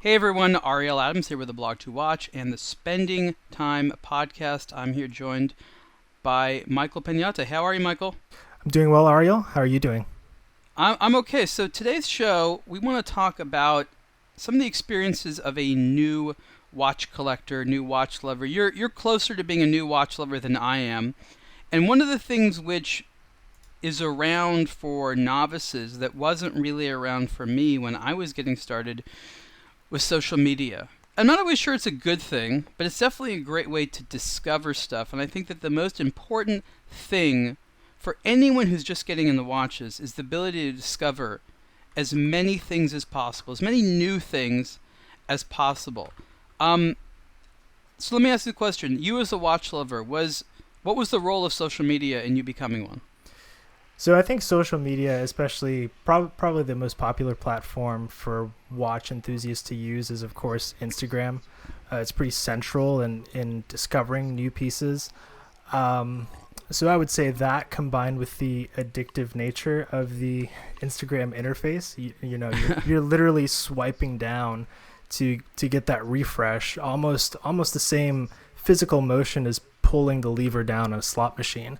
Hey everyone, Ariel Adams here with aBlogtoWatch and the Spending Time podcast. I'm here joined by Michael Penata. How are you, Michael? I'm doing well, Ariel. How are you doing? I'm okay. So today's show, we want to talk about some of the experiences of a new watch collector, new watch lover. You're closer to being a new watch lover than I am. And one of the things which is around for novices that wasn't really around for me when I was getting started with social media. I'm not always sure it's a good thing, but it's definitely a great way to discover stuff. And I think that the most important thing for anyone who's just getting in the watches is the ability to discover as many things as possible, as many new things as possible. So let me ask you a question. You as a watch lover, what was the role of social media in you becoming one? So I think social media, especially probably the most popular platform for watch enthusiasts to use is, of course, Instagram. It's pretty central in discovering new pieces. So I would say that combined with the addictive nature of the Instagram interface, you're literally swiping down to get that refresh, almost the same physical motion as pulling the lever down on a slot machine.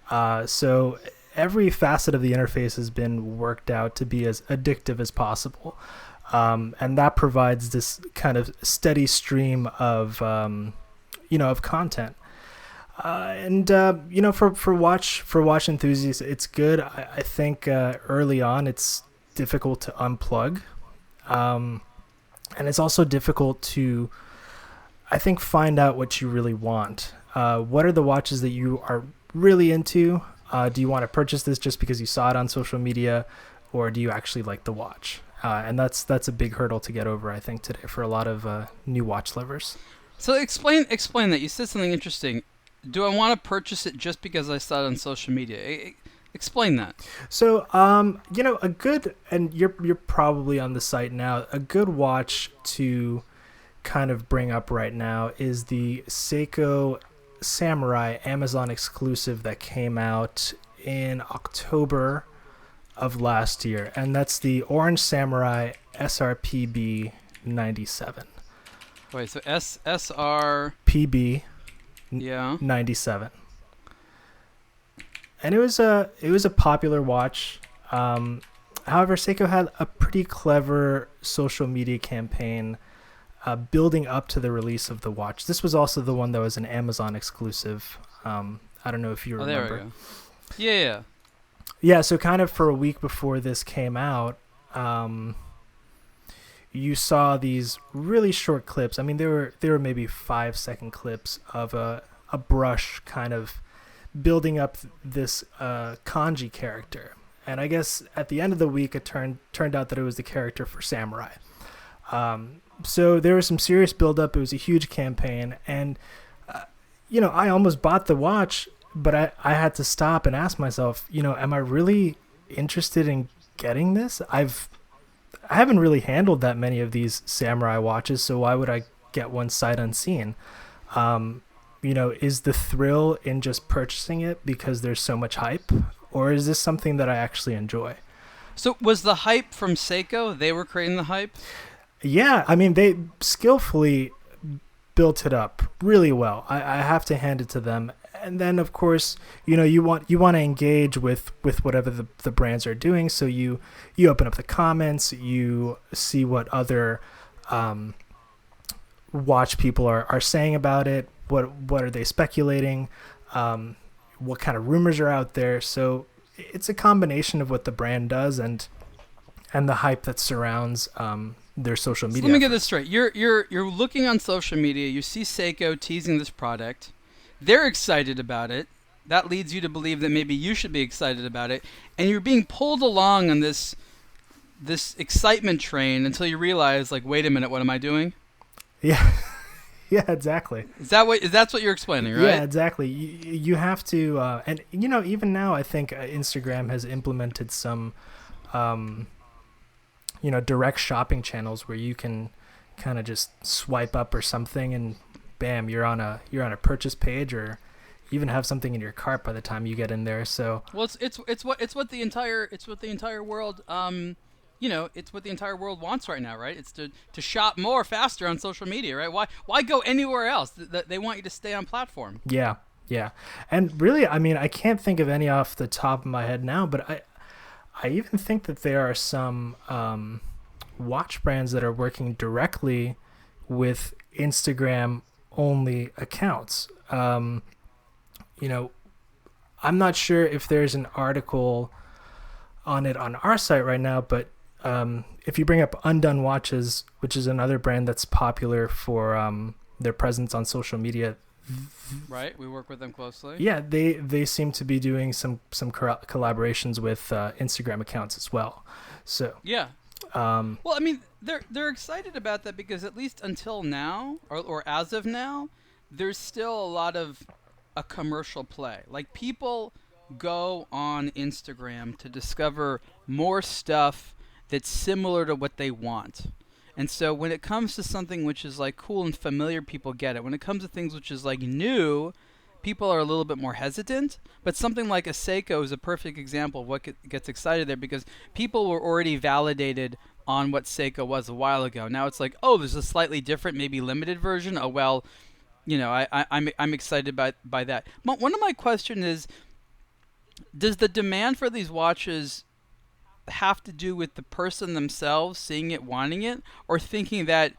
So every facet of the interface has been worked out to be as addictive as possible. And that provides this kind of steady stream of, of content. For watch enthusiasts, it's good. I think early on it's difficult to unplug. And it's also difficult to, I think, find out what you really want. What are the watches that you are really into? Do you want to purchase this just because you saw it on social media, or do you actually like the watch? And that's a big hurdle to get over, I think, today for a lot of new watch lovers. So explain that. You said something interesting. Do I want to purchase it just because I saw it on social media? Explain that. So, a good, and you're probably on the site now, a good watch to kind of bring up right now is the Seiko Samurai Amazon exclusive that came out in October of last year, and that's the Orange Samurai SRPB 97. Wait, so SR PB yeah 97. And it was a popular watch. However, Seiko had a pretty clever social media campaign building up to the release of the watch. This was also the one that was an Amazon exclusive. I don't know if you remember. There we go. Yeah. Yeah, so kind of for a week before this came out, you saw these really short clips. I mean, they were maybe 5-second clips of a brush kind of building up this kanji character. And I guess at the end of the week, it turned out that it was the character for Samurai. So there was some serious build-up. It was a huge campaign. And, I almost bought the watch, but I had to stop and ask myself, am I really interested in getting this? I haven't really handled that many of these Samurai watches, so why would I get one sight unseen? Is the thrill in just purchasing it because there's so much hype? Or is this something that I actually enjoy? So was the hype from Seiko? They were creating the hype? Yeah, I mean, they skillfully built it up really well. I have to hand it to them. And then, of course, you want to engage with whatever the brands are doing. So you open up the comments, you see what other watch people are saying about it. What are they speculating? What kind of rumors are out there? So it's a combination of what the brand does and the hype that surrounds their social media. So let me get this straight. You're looking on social media. You see Seiko teasing this product. They're excited about it. That leads you to believe that maybe you should be excited about it, and you're being pulled along on this excitement train until you realize, like, wait a minute, what am I doing? Yeah. Yeah, exactly. That's what you're explaining, right? Yeah, exactly. You have to, and even now, I think Instagram has implemented some, direct shopping channels where you can kind of just swipe up or something, and bam, you're on a purchase page, or even have something in your cart by the time you get in there. So it's what the entire world it's what the entire world wants right now, right? It's to shop more faster on social media, right? Why go anywhere else? They want you to stay on platform. Yeah, yeah. And really, I mean, I can't think of any off the top of my head now, but I even think that there are some watch brands that are working directly with Instagram only accounts. You know, I'm not sure if there's an article on it on our site right now, but if you bring up Undone Watches, which is another brand that's popular for their presence on social media. Right, we work with them closely. Yeah, they seem to be doing some collaborations with Instagram accounts as well. So yeah. Well, I mean, they're excited about that because at least until now, or as of now, there's still a lot of a commercial play. Like, people go on Instagram to discover more stuff that's similar to what they want. And so when it comes to something which is like cool and familiar, people get it. When it comes to things which is like new, people are a little bit more hesitant. But something like a Seiko is a perfect example of what gets excited there, because people were already validated on what Seiko was a while ago. Now it's like, oh, there's a slightly different, maybe limited version. Oh, well, I'm excited by that. One of my questions is, does the demand for these watches have to do with the person themselves seeing it, wanting it, or thinking that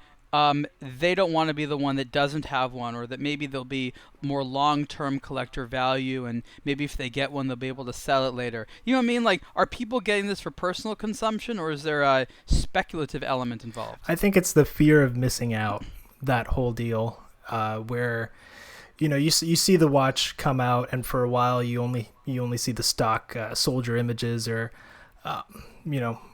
they don't want to be the one that doesn't have one, or that maybe there'll be more long-term collector value, and maybe if they get one, they'll be able to sell it later? You know what I mean? Like, are people getting this for personal consumption, or is there a speculative element involved? I think it's the fear of missing out, that whole deal, where you see the watch come out, and for a while you only see the stock soldier images, or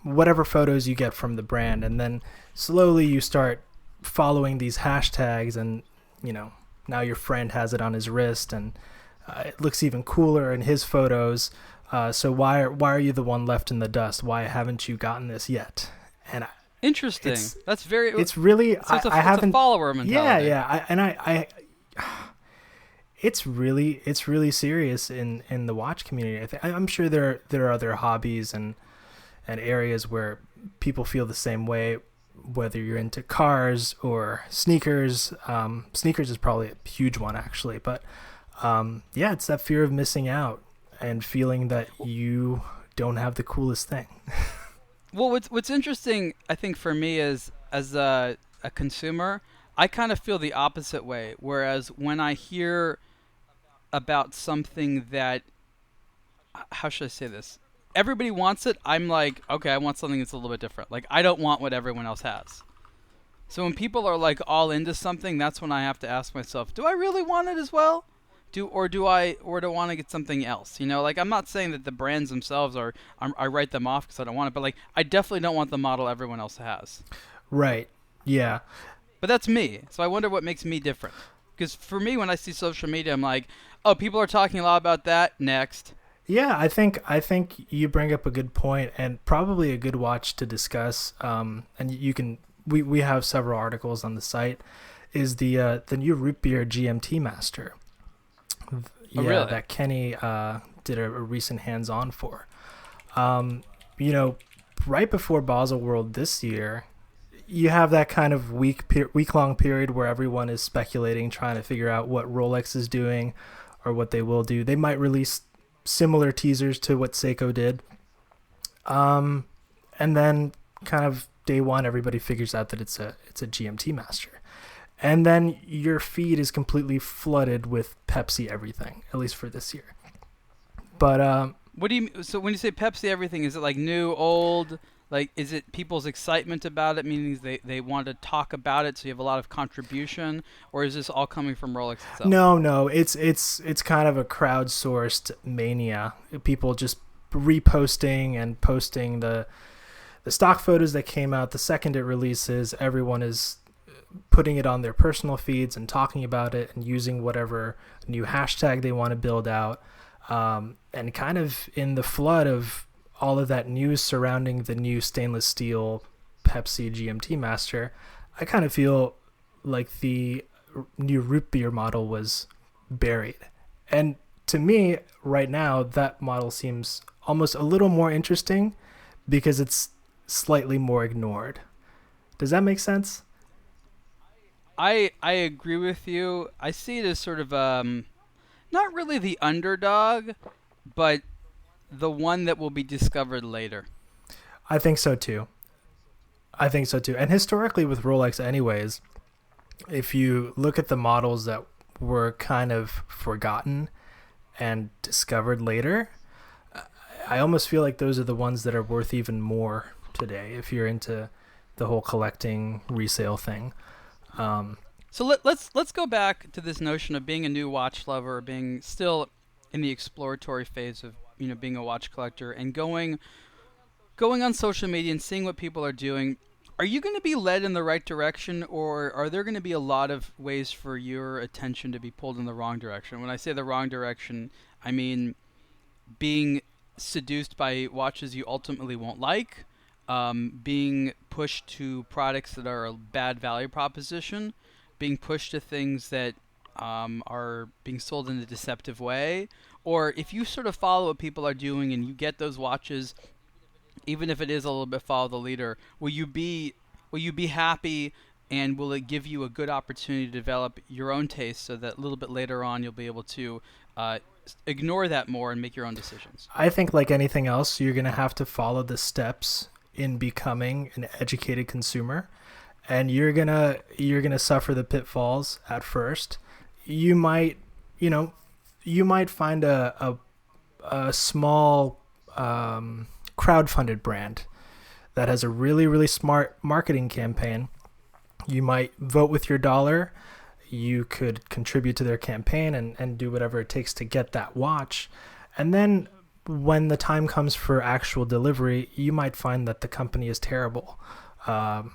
whatever photos you get from the brand, and then slowly you start following these hashtags, and now your friend has it on his wrist, and it looks even cooler in his photos. So why are you the one left in the dust? Why haven't you gotten this yet? And interesting. That's very. It's really. So it's a follower mentality. Yeah. It's really serious in the watch community. I'm sure there are other hobbies and areas where people feel the same way, whether you're into cars or sneakers. Sneakers is probably a huge one, actually. But it's that fear of missing out and feeling that you don't have the coolest thing. Well, what's interesting, I think, for me is, as a consumer, I kind of feel the opposite way. Whereas when I hear about something that, how should I say this? Everybody wants it. I'm like, okay, I want something that's a little bit different. Like, I don't want what everyone else has. So when people are like all into something, that's when I have to ask myself, do I really want it as well? Do I want to get something else? Like, I'm not saying that the brands themselves I write them off because I don't want it, but like, I definitely don't want the model everyone else has. Right. Yeah. But that's me. So I wonder what makes me different. Because for me, when I see social media, I'm like, oh, people are talking a lot about that. Next. Yeah, I think you bring up a good point, and probably a good watch to discuss. And we have several articles on the site. Is the new root beer GMT Master? Yeah, really? That Kenny did a recent hands-on for. Right before Basel World this year, you have that kind of week-long period where everyone is speculating, trying to figure out what Rolex is doing or what they will do. They might release similar teasers to what Seiko did. And then kind of day one, everybody figures out that it's a GMT Master. And then your feed is completely flooded with Pepsi everything, at least for this year. But what do you mean? So when you say Pepsi everything, is it like new, old? Like, is it people's excitement about it, meaning they want to talk about it, so you have a lot of contribution, or is this all coming from Rolex itself? No, it's kind of a crowdsourced mania. People just reposting and posting the stock photos that came out the second it releases. Everyone is putting it on their personal feeds and talking about it and using whatever new hashtag they want to build out. And kind of in the flood of all of that news surrounding the new stainless steel Pepsi GMT Master, I kind of feel like the new root beer model was buried. And to me, right now, that model seems almost a little more interesting because it's slightly more ignored. Does that make sense? I agree with you. I see it as sort of not really the underdog, but the one that will be discovered later. I think so too. I think so too. And historically with Rolex anyways, if you look at the models that were kind of forgotten and discovered later, I almost feel like those are the ones that are worth even more today if you're into the whole collecting resale thing. So let's go back to this notion of being a new watch lover, being still in the exploratory phase of being a watch collector, and going on social media and seeing what people are doing. Are you going to be led in the right direction, or are there going to be a lot of ways for your attention to be pulled in the wrong direction? When I say the wrong direction, I mean being seduced by watches you ultimately won't like, being pushed to products that are a bad value proposition, being pushed to things that are being sold in a deceptive way, or if you sort of follow what people are doing and you get those watches, even if it is a little bit follow the leader, will you be happy, and will it give you a good opportunity to develop your own taste so that a little bit later on you'll be able to ignore that more and make your own decisions? I think like anything else, you're going to have to follow the steps in becoming an educated consumer, and you're going to suffer the pitfalls at first. You might, you might find a small crowdfunded brand that has a really, really smart marketing campaign. You might vote with your dollar. You could contribute to their campaign and do whatever it takes to get that watch. And then when the time comes for actual delivery, you might find that the company is terrible. And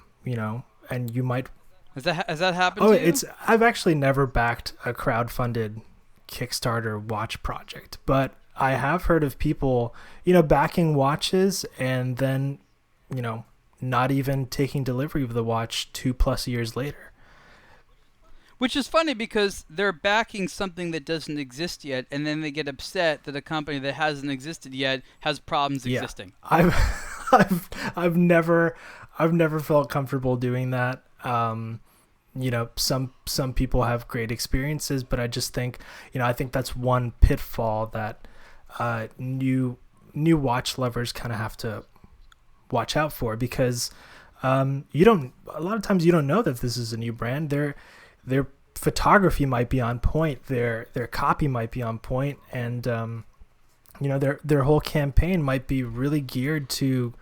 you might... Has that happened to you? I've actually never backed a crowdfunded Kickstarter watch project, but I have heard of people, backing watches and then, not even taking delivery of the watch 2+ years later. Which is funny because they're backing something that doesn't exist yet, and then they get upset that a company that hasn't existed yet has problems existing. I've never felt comfortable doing that. Some people have great experiences, but I just think, I think that's one pitfall that new watch lovers kind of have to watch out for, because a lot of times you don't know that this is a new brand. Their photography might be on point, their copy might be on point, and their whole campaign might be really geared to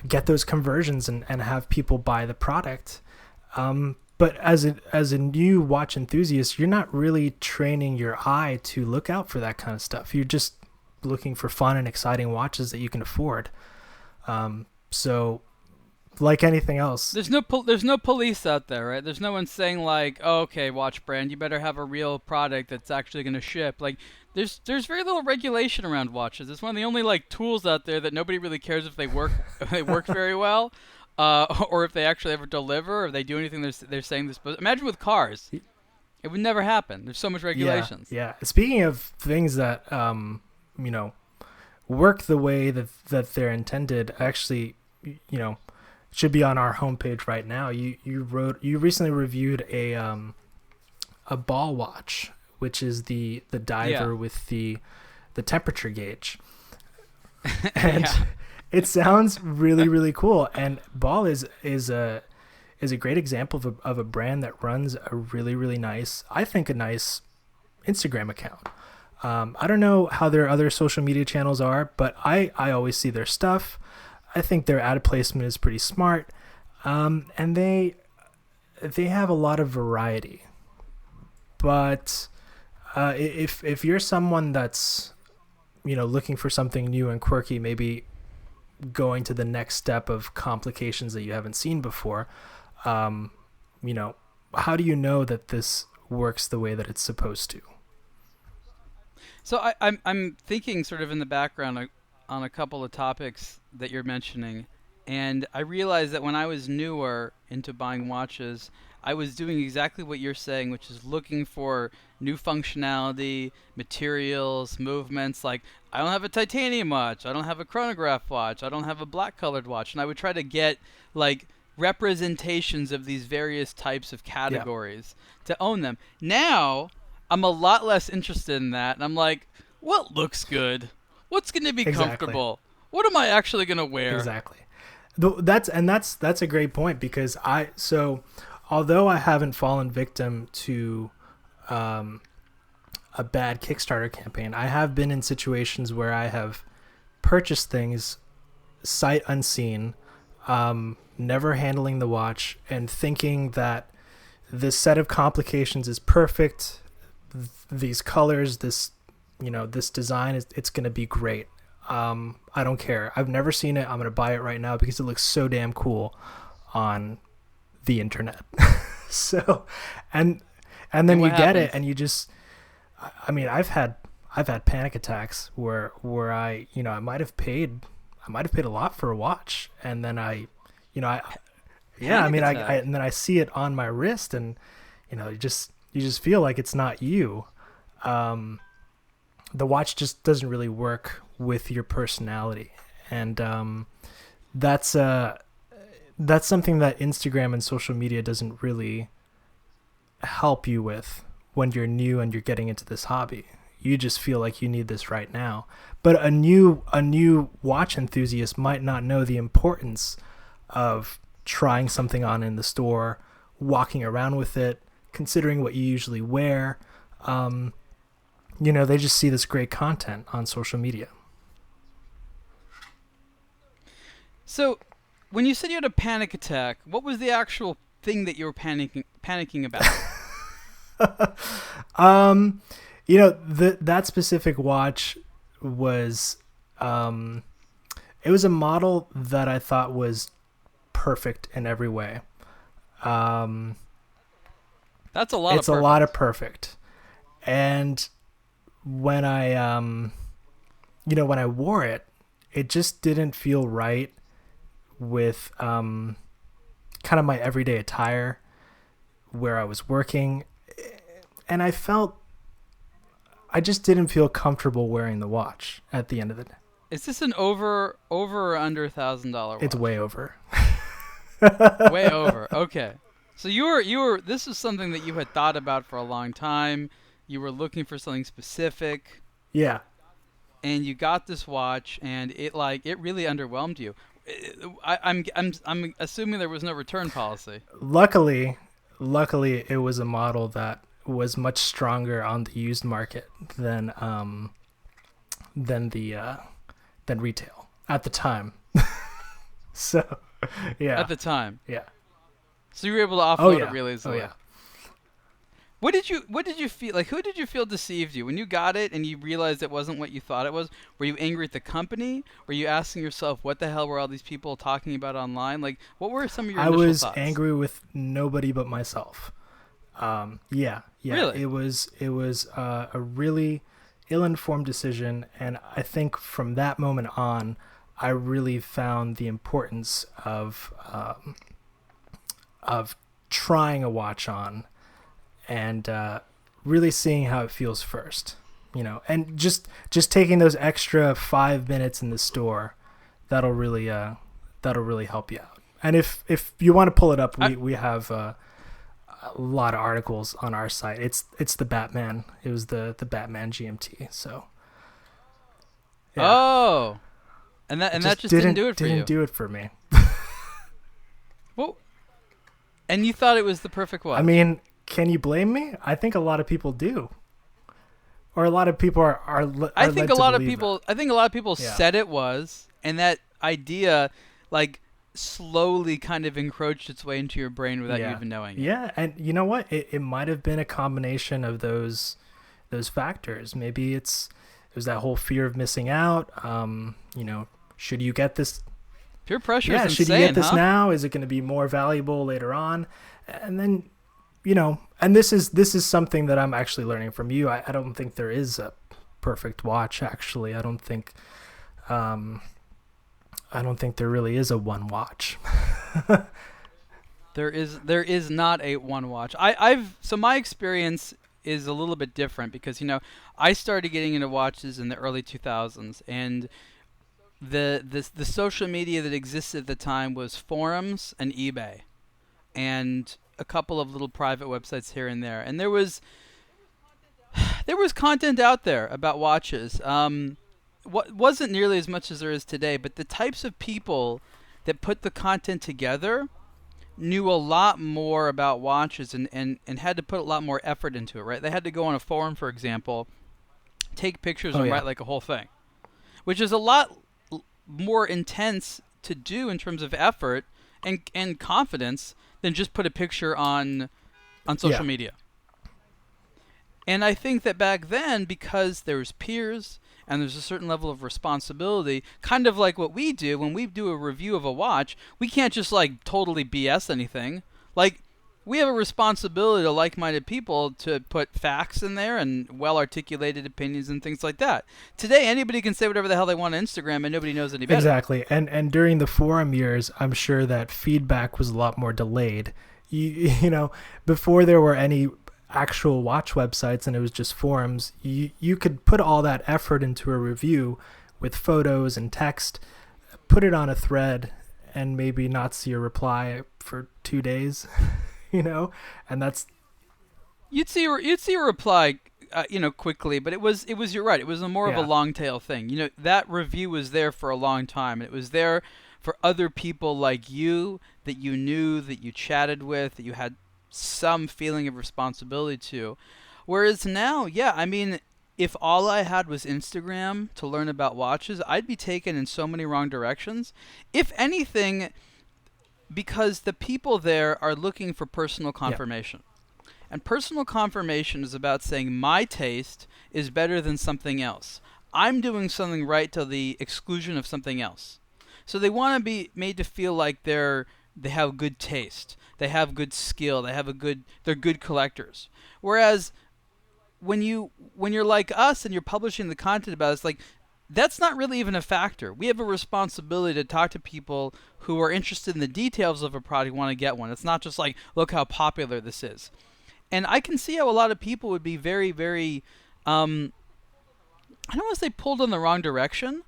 get those conversions and have people buy the product. But as a new watch enthusiast, you're not really training your eye to look out for that kind of stuff. You're just looking for fun and exciting watches that you can afford. So like anything else, there's no police out there, right? There's no one saying like, oh, okay, watch brand, you better have a real product that's actually going to ship. Like, there's very little regulation around watches. It's one of the only like tools out there that nobody really cares if they work very well, or if they actually ever deliver, or if they do anything they're saying they're supposed. Imagine with cars, it would never happen. There's so much regulations. Yeah. Speaking of things that work the way that they're intended, actually, should be on our homepage right now. You recently reviewed a ball watch, which is the diver with the temperature gauge, and it sounds really, really cool. And Ball is a great example of a brand that runs a really, really nice, I think, a nice Instagram account. I don't know how their other social media channels are, but I always see their stuff. I think their ad placement is pretty smart, and they have a lot of variety. But if you're someone that's looking for something new and quirky, maybe going to the next step of complications that you haven't seen before, how do you know that this works the way that it's supposed to? So I'm thinking sort of in the background on a couple of topics that you're mentioning, and I realized that when I was newer into buying watches, I was doing exactly what you're saying, which is looking for new functionality, materials, movements. Like, I don't have a titanium watch. I don't have a chronograph watch. I don't have a black colored watch. And I would try to get like representations of these various types of Yeah. categories to own them. Now, I'm a lot less interested in that. And I'm like, what looks good? What's going to be Exactly. comfortable? What am I actually going to wear? Exactly. That's a great point, because although I haven't fallen victim to a bad Kickstarter campaign, I have been in situations where I have purchased things sight unseen, never handling the watch, and thinking that this set of complications is perfect. These colors, this design it's going to be great. I don't care. I've never seen it. I'm going to buy it right now because it looks so damn cool on the internet. So, and then you get it and you just, I mean, I've had panic attacks where I might have paid a lot for a watch, and then I and then I see it on my wrist, and you just feel like it's not you. The watch just doesn't really work with your personality, and that's something that Instagram and social media doesn't really help you with when you're new and you're getting into this hobby. You just feel like you need this right now. But a new watch enthusiast might not know the importance of trying something on in the store, walking around with it, considering what you usually wear. They just see this great content on social media. So, when you said you had a panic attack, what was the actual thing that you were panicking about? That specific watch was, it was a model that I thought was perfect in every way. That's a lot. It's a lot of perfect. And when I when I wore it, it just didn't feel right with kind of my everyday attire where I was working, and I just didn't feel comfortable wearing the watch at the end of the day. Is this an over or under $1,000 watch? It's way over. Way over. Okay. So you were this is something that you had thought about for a long time. You were looking for something specific. Yeah. And you got this watch, and it really underwhelmed you. I'm assuming there was no return policy. Luckily, it was a model that was much stronger on the used market than retail at the time. So, yeah. At the time. Yeah. So you were able to offload yeah. it really easily. Oh yeah. What did you feel like? Who did you feel deceived you when you got it and you realized it wasn't what you thought it was? Were you angry at the company? Were you asking yourself, what the hell were all these people talking about online? Like, what were some of your initial thoughts? I was angry with nobody but myself. Yeah. Really? It was a really ill-informed decision, and I think from that moment on, I really found the importance of trying a watch on, and really seeing how it feels first, and just taking those extra 5 minutes in the store, that'll really help you out. And if you want to pull it up, we have a lot of articles on our site. It's the Batman. It was the Batman GMT. So. Yeah. Oh, and that just didn't do it for you. Didn't do it for me. Well, and you thought it was the perfect watch. I mean, can you blame me? I think a lot of people do, or a lot of people are I think a lot of people Yeah. said it was, and that idea, slowly kind of encroached its way into your brain without you even knowing it. Yeah, and you know what? It might have been a combination of those factors. Maybe it was that whole fear of missing out. Should you get this? Peer pressure is insane, should you get this huh? now? Is it going to be more valuable later on? And then, and this is something that I'm actually learning from you. I don't think there is a perfect watch, actually. I don't think there really is a one watch. There is not a one watch. So my experience is a little bit different because I started getting into watches in the early 2000s, and the social media that existed at the time was forums and eBay, and a couple of little private websites here and there, and there was content out there about watches. What wasn't nearly as much as there is today, but the types of people that put the content together knew a lot more about watches and had to put a lot more effort into it, right? They had to go on a forum, for example, take pictures and write like a whole thing, which is a lot more intense to do in terms of effort and confidence than just put a picture on social media. And I think that back then, because there's peers and there's a certain level of responsibility, kind of like what we do when we do a review of a watch, we can't just like totally BS anything. Like, we have a responsibility to like-minded people to put facts in there and well-articulated opinions and things like that. Today, anybody can say whatever the hell they want on Instagram and nobody knows any better. Exactly. And during the forum years, I'm sure that feedback was a lot more delayed. You know, before there were any actual watch websites and it was just forums, you could put all that effort into a review with photos and text, put it on a thread, and maybe not see a reply for 2 days, and that's... You'd see a reply, quickly, but it was you're right. It was more of a long tail thing. That review was there for a long time, and it was there for other people like you that you knew, that you chatted with, that you had some feeling of responsibility to. Whereas now, if all I had was Instagram to learn about watches, I'd be taken in so many wrong directions. If anything, because the people there are looking for personal confirmation. And personal confirmation is about saying my taste is better than something else. I'm doing something right to the exclusion of something else. So they want to be made to feel like they have good taste. They have good skill. They're good collectors. Whereas when you're like us and you're publishing the content about it, it's like, that's not really even a factor. We have a responsibility to talk to people who are interested in the details of a product, want to get one. It's not just like, look how popular this is. And I can see how a lot of people would be very, very, I don't want to say pulled in the wrong direction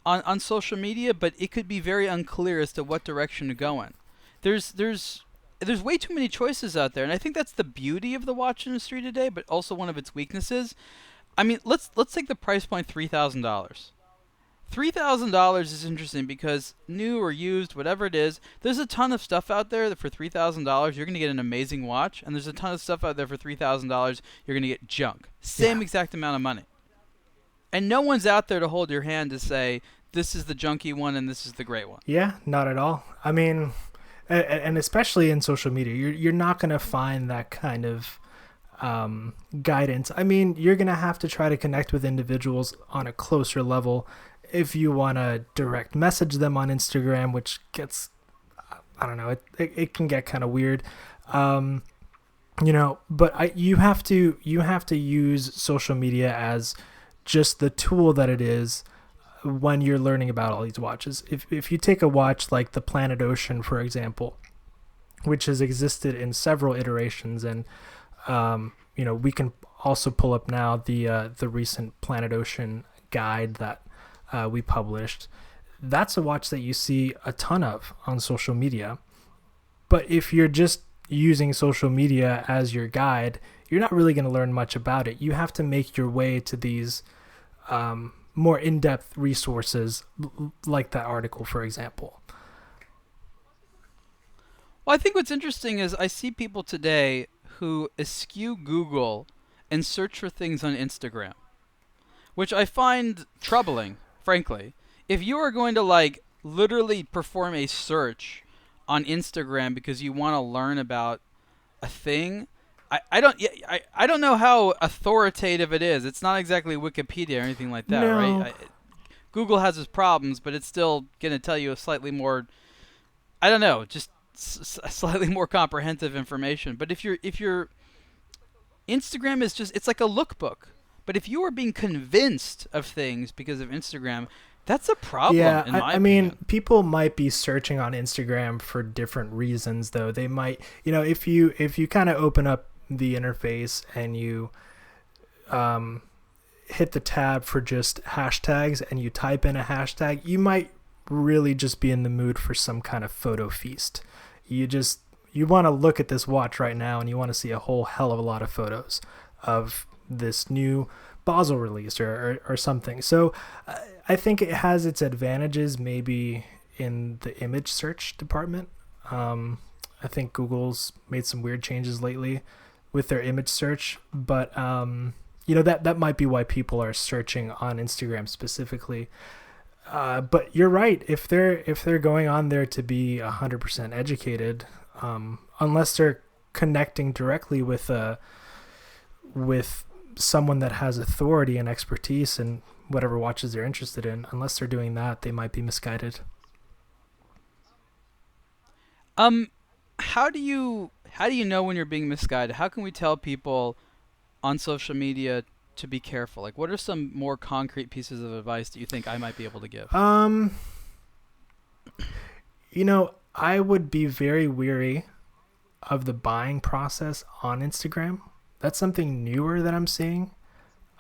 on social media, but it could be very unclear as to what direction to go in. There's way too many choices out there, and I think that's the beauty of the watch industry today, but also one of its weaknesses. I mean, let's take the price point, $3,000. $3,000 is interesting because new or used, whatever it is, there's a ton of stuff out there that for $3,000 you're going to get an amazing watch, and there's a ton of stuff out there for $3,000 you're going to get junk. Same exact amount of money. And no one's out there to hold your hand to say, this is the junky one and this is the great one. Yeah, not at all. I mean... And especially in social media, you're not going to find that kind of guidance. I mean, you're going to have to try to connect with individuals on a closer level if you want to direct message them on Instagram, which gets, I don't know, it can get kind of weird. But you have to use social media as just the tool that it is when you're learning about all these watches. If you take a watch like the Planet Ocean, for example, which has existed in several iterations, and we can also pull up now the recent Planet Ocean guide that we published. That's a watch that you see a ton of on social media. But if you're just using social media as your guide, you're not really going to learn much about it. You have to make your way to these more in-depth resources like that article, for example. Well, I think what's interesting is I see people today who eschew Google and search for things on Instagram, which I find troubling, frankly. If you are going to literally perform a search on Instagram because you want to learn about a thing, I don't know how authoritative it is. It's not exactly Wikipedia or anything like that, right? Google has its problems, but it's still going to tell you a slightly more, I don't know, just slightly more comprehensive information. But if your Instagram is it's like a lookbook. But if you are being convinced of things because of Instagram, that's a problem. Yeah, in my I opinion. mean, people might be searching on Instagram for different reasons, though. They might, if you kind of open up the interface and you hit the tab for just hashtags and you type in a hashtag, you might really just be in the mood for some kind of photo feast. You want to look at this watch right now and you want to see a whole hell of a lot of photos of this new Basel release or something. So I think it has its advantages maybe in the image search department. I think Google's made some weird changes lately with their image search, but that might be why people are searching on Instagram specifically. But you're right. If they're going on there to be 100% educated, unless they're connecting directly with someone that has authority and expertise in whatever watches they're interested in, unless they're doing that, they might be misguided. How do you know when you're being misguided? How can we tell people on social media to be careful? Like, what are some more concrete pieces of advice that you think I might be able to give? I would be very weary of the buying process on Instagram. That's something newer that I'm seeing.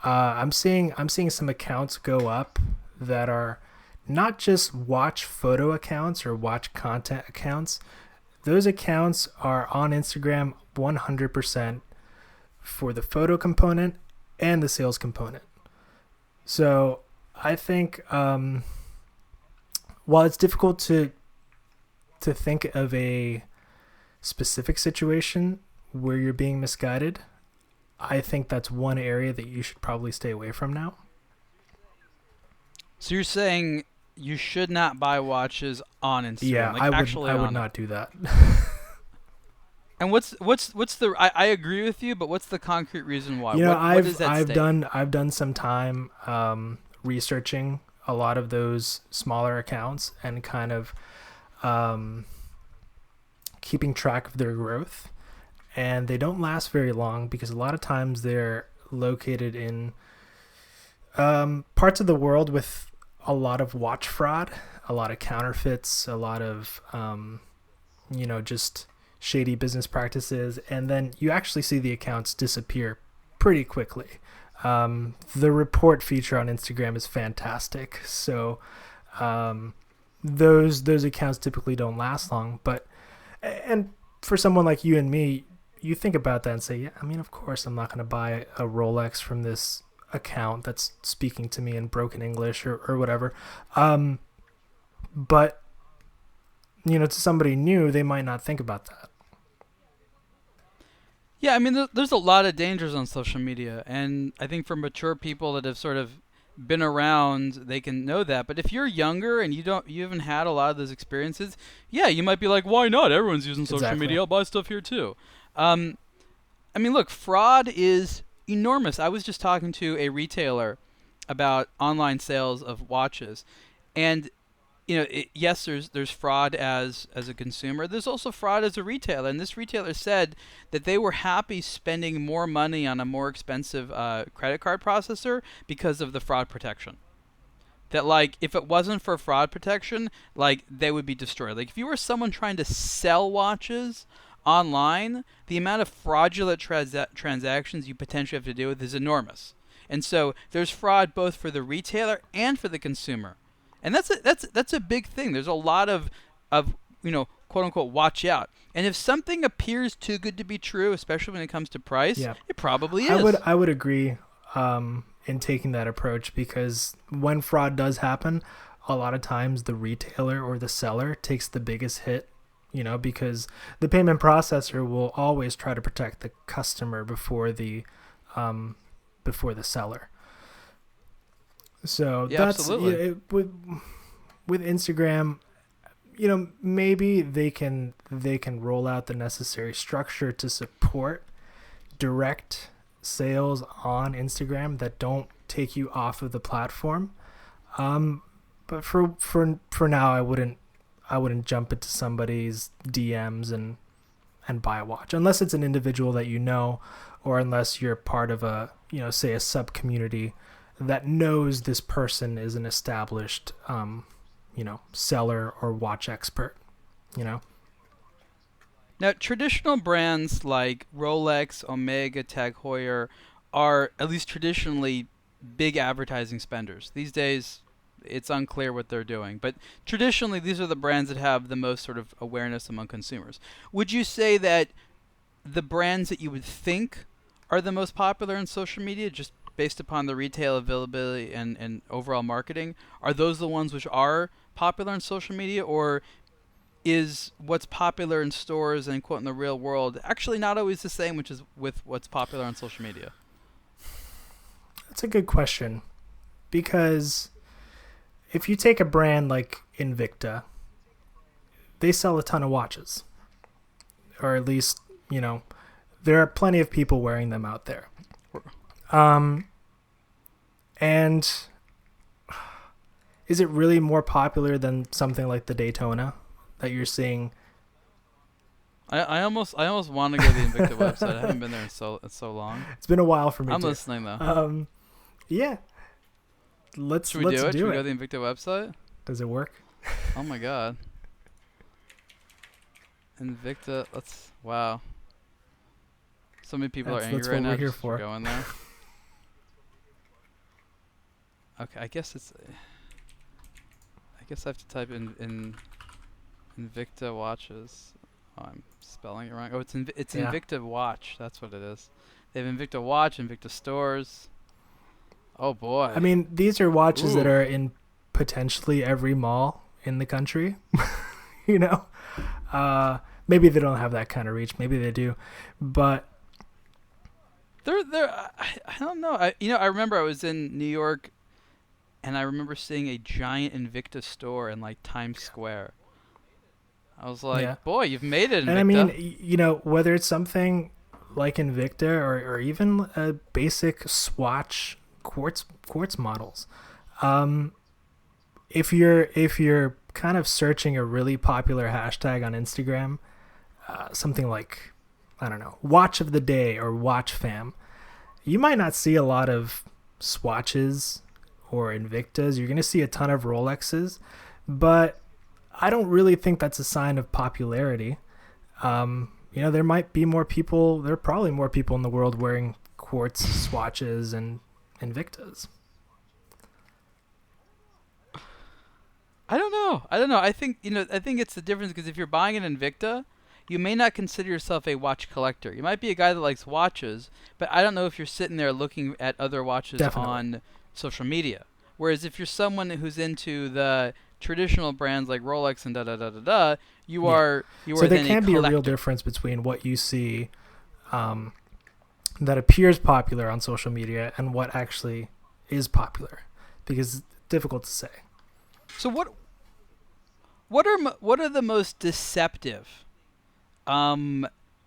I'm seeing some accounts go up that are not just watch photo accounts or watch content accounts. Those accounts are on Instagram 100% for the photo component and the sales component. So I think while it's difficult to think of a specific situation where you're being misguided, I think that's one area that you should probably stay away from now. So you're saying you should not buy watches on Instagram? Yeah, like I would not do that. And what's the? I agree with you, but what's the concrete reason why? What is that I've done some time researching a lot of those smaller accounts and kind of keeping track of their growth. And they don't last very long because a lot of times they're located in parts of the world with a lot of watch fraud, a lot of counterfeits, a lot of, just shady business practices. And then you actually see the accounts disappear pretty quickly. The report feature on Instagram is fantastic. So those accounts typically don't last long. And for someone like you and me, you think about that and say, yeah, I mean, of course, I'm not going to buy a Rolex from this account that's speaking to me in broken English or whatever. But, to somebody new, they might not think about that. Yeah, I mean, there's a lot of dangers on social media. And I think for mature people that have sort of been around, they can know that. But if you're younger and you haven't had a lot of those experiences, yeah, you might be like, why not? Everyone's using social media. I'll buy stuff here too. I mean, look, fraud is enormous. I was just talking to a retailer about online sales of watches, and yes, there's fraud as a consumer. There's also fraud as a retailer, and this retailer said that they were happy spending more money on a more expensive credit card processor because of the fraud protection. That, like, if it wasn't for fraud protection, like, they would be destroyed. Like, if you were someone trying to sell watches online, the amount of fraudulent transactions you potentially have to deal with is enormous. And so there's fraud both for the retailer and for the consumer. And that's a big thing. There's a lot of quote unquote watch out. And if something appears too good to be true, especially when it comes to price, it probably is. I would agree in taking that approach, because when fraud does happen, a lot of times the retailer or the seller takes the biggest hit. Because the payment processor will always try to protect the customer before the seller. So that's absolutely. With Instagram, maybe they can roll out the necessary structure to support direct sales on Instagram that don't take you off of the platform. But for now, I wouldn't jump into somebody's DMs and buy a watch unless it's an individual that or unless you're part of a say a sub community that knows this person is an established seller or watch expert. Now, traditional brands like Rolex, Omega, Tag Heuer are at least traditionally big advertising spenders. These days, it's unclear what they're doing, but traditionally, these are the brands that have the most sort of awareness among consumers. Would you say that the brands that you would think are the most popular in social media, just based upon the retail availability and overall marketing, are those the ones which are popular in social media, or is what's popular in stores and quote in the real world actually not always the same, which is with what's popular on social media? That's a good question, because if you take a brand like Invicta, they sell a ton of watches, or at least, there are plenty of people wearing them out there. And is it really more popular than something like the Daytona that you're seeing? I almost want to go to the Invicta website. I haven't been there in so long. It's been a while for me. I'm too. listening though. Yeah. Should we do it? Should we go to the Invicta website? Does it work? Oh my god. Invicta. Wow. So many people are angry that's right what now we're here just for. Going there. Okay, I guess I have to type in Invicta watches. Oh, I'm spelling it wrong. Oh, it's Invicta Watch. That's what it is. They have Invicta Watch, Invicta Stores. Oh boy. I mean, these are watches that Ooh. are in potentially every mall in the country. Maybe they don't have that kind of reach. Maybe they do, but I don't know. I remember I was in New York, and I remember seeing a giant Invicta store in like Times Square. I was like, boy, you've made it, Invicta. And I mean, whether it's something like Invicta or even a basic Swatch quartz models, if you're kind of searching a really popular hashtag on Instagram, something like, I don't know, watch of the day or watch fam, you might not see a lot of Swatches or Invictas. You're going to see a ton of Rolexes, but I don't really think that's a sign of popularity. There might be more people, there are probably more people in the world wearing quartz Swatches and Invictas. I don't know. I think it's the difference, because if you're buying an Invicta, you may not consider yourself a watch collector. You might be a guy that likes watches, but I don't know if you're sitting there looking at other watches on social media. Whereas if you're someone who's into the traditional brands like Rolex and you are so then there can a be a collector. real difference between what you see that appears popular on social media and what actually is popular, because it's difficult to say. So what are the most deceptive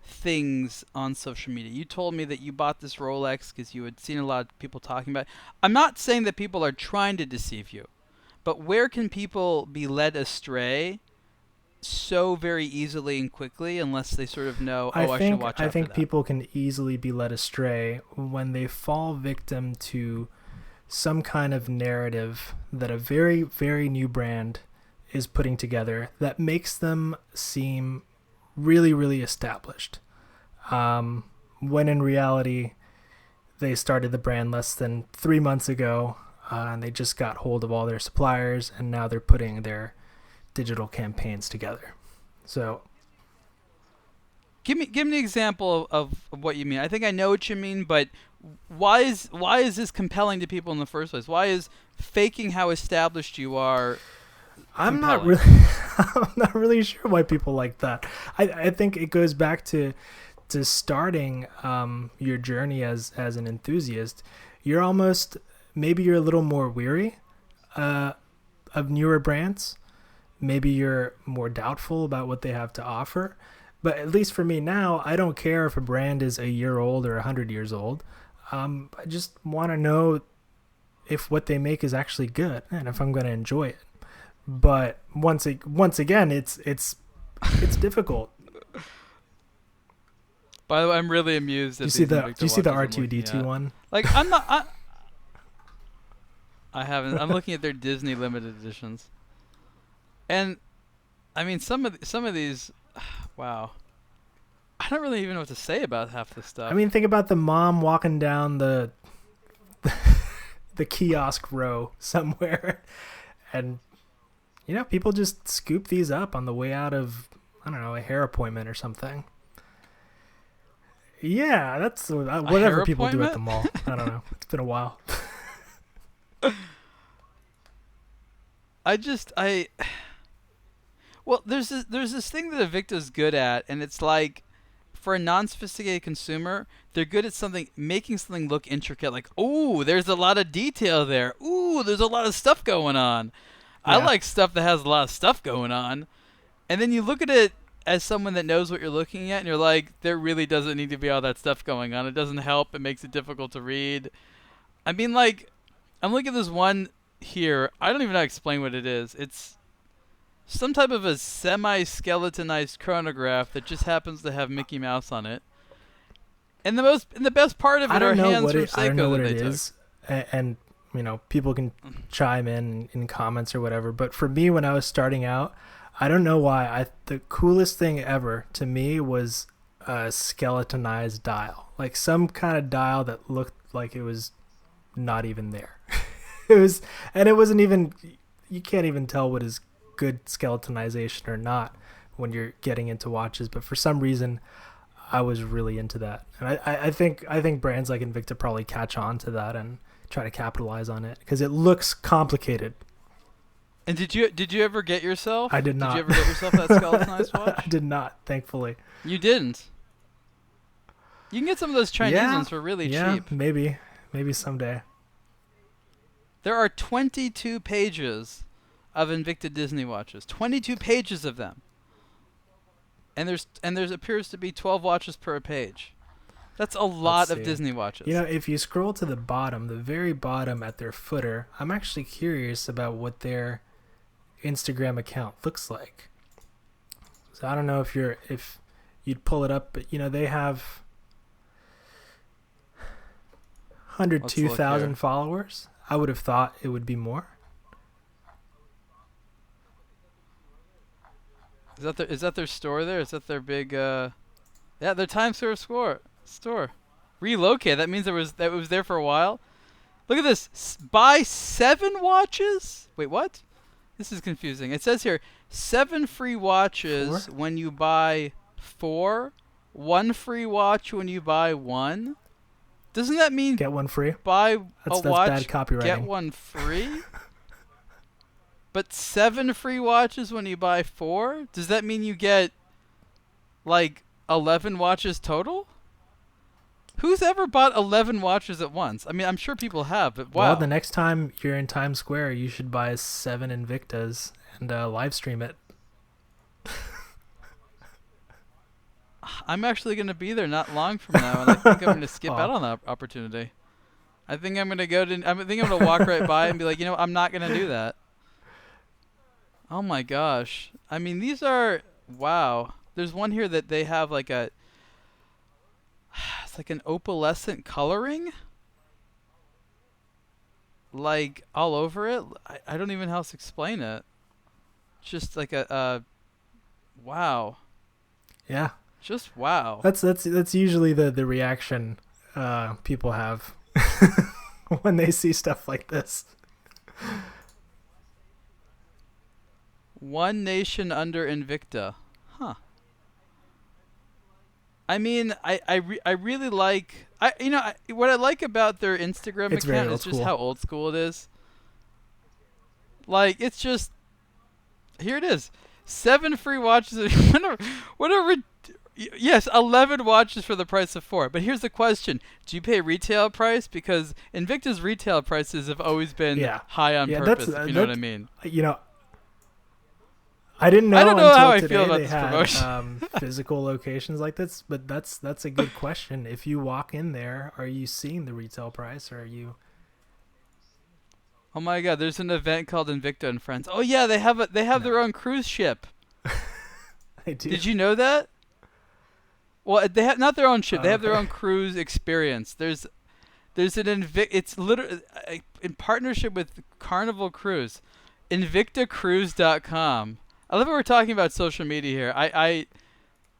things on social media? You told me that you bought this Rolex because you had seen a lot of people talking about it. I'm not saying that people are trying to deceive you, but where can people be led astray so very easily and quickly unless they sort of know, I should watch out for that? I think people can easily be led astray when they fall victim to some kind of narrative that a very, very new brand is putting together that makes them seem really, really established. When in reality, they started the brand less than 3 months ago, and they just got hold of all their suppliers, and now they're putting their digital campaigns together. So give me an example of what you mean. I think I know what you mean, but why is this compelling to people in the first place? Why is faking how established you are I'm compelling? I'm not really sure why people like that. I think it goes back to starting your journey as an enthusiast. You're maybe a little more weary of newer brands. Maybe you're more doubtful about what they have to offer. But at least for me now, I don't care if a brand is a year old or 100 years old. I just want to know if what they make is actually good and if I'm going to enjoy it. But once again, it's difficult. By the way, I'm really amused. Do you see the R2D2 one? Like, I'm not. I haven't. I'm looking at their Disney limited editions, and I mean some of these. Wow. I don't really even know what to say about half this stuff. I mean, think about the mom walking down the kiosk row somewhere, and people just scoop these up on the way out of, I don't know, a hair appointment or something. Yeah, that's whatever people do at the mall. I don't know. It's been a while. Well, there's this thing that Invicta's good at, and it's like, for a non-sophisticated consumer, they're good at making something look intricate. Like, ooh, there's a lot of detail there. Ooh, there's a lot of stuff going on. Yeah. I like stuff that has a lot of stuff going on. And then you look at it as someone that knows what you're looking at, and you're like, there really doesn't need to be all that stuff going on. It doesn't help. It makes it difficult to read. I mean, like, I'm looking at this one here. I don't even know how to explain what it is. It's some type of a semi-skeletonized chronograph that just happens to have Mickey Mouse on it. And the best part of it are hands from Seiko. I don't know what it is. And people can chime in comments or whatever. But for me, when I was starting out, I don't know why. The coolest thing ever to me was a skeletonized dial, like some kind of dial that looked like it was not even there. It wasn't even. You can't even tell what is good skeletonization or not when you're getting into watches. But for some reason, I was really into that, and I think brands like Invicta probably catch on to that and try to capitalize on it because it looks complicated. And did you ever get yourself? I did not. Did you ever get yourself that skeletonized watch? I did not, thankfully. You didn't? You can get some of those Chinese ones for really cheap. Maybe someday. There are 22 pages of Invicta Disney watches. 22 pages of them. And there's appears to be 12 watches per page. That's a lot of Disney watches. If you scroll to the bottom, the very bottom at their footer, I'm actually curious about what their Instagram account looks like. So I don't know if you'd pull it up, but they have 102,000 followers. I would have thought it would be more. Is that their store there? Is that their big their Times Square store? Relocate. That means it was there for a while. Look at this. Buy 7 watches? Wait, what? This is confusing. It says here 7 free watches when you buy 4, 1 free watch when you buy 1. Doesn't that mean get one free? Buy that's watch, bad copywriting. Get one free? But 7 free watches when you buy 4? Does that mean you get like 11 watches total? Who's ever bought 11 watches at once? I mean, I'm sure people have, but wow. Well, the next time you're in Times Square, you should buy 7 Invictas and live stream it. I'm actually going to be there not long from now, and I think I'm going to skip out on that opportunity. I think I'm going to walk right by and be like, I'm not going to do that. Oh my gosh. I mean, these are, wow. There's one here that they have like it's like an opalescent coloring. Like all over it. I don't even know how to explain it. It's just like a wow. Yeah. Just wow. That's usually the reaction people have when they see stuff like this. One nation under Invicta. Huh. I mean, I really like what I like about their Instagram account is just how old school it is. Like, it's just, here it is, 7 free watches. Yes, 11 watches for the price of 4. But here's the question: do you pay retail price? Because Invicta's retail prices have always been high on purpose. If you know what I mean. I didn't know. I don't know until how I today feel about they this had, promotion. Physical locations like this, but that's a good question. If you walk in there, are you seeing the retail price, or are you? Oh my God! There's an event called Invicta and Friends. Oh yeah, they have their own cruise ship. They do. Did you know that? Well, they have not their own ship. They have their own cruise experience. There's an It's literally in partnership with Carnival Cruise, InvictaCruise.com. I love how we're talking about social media here.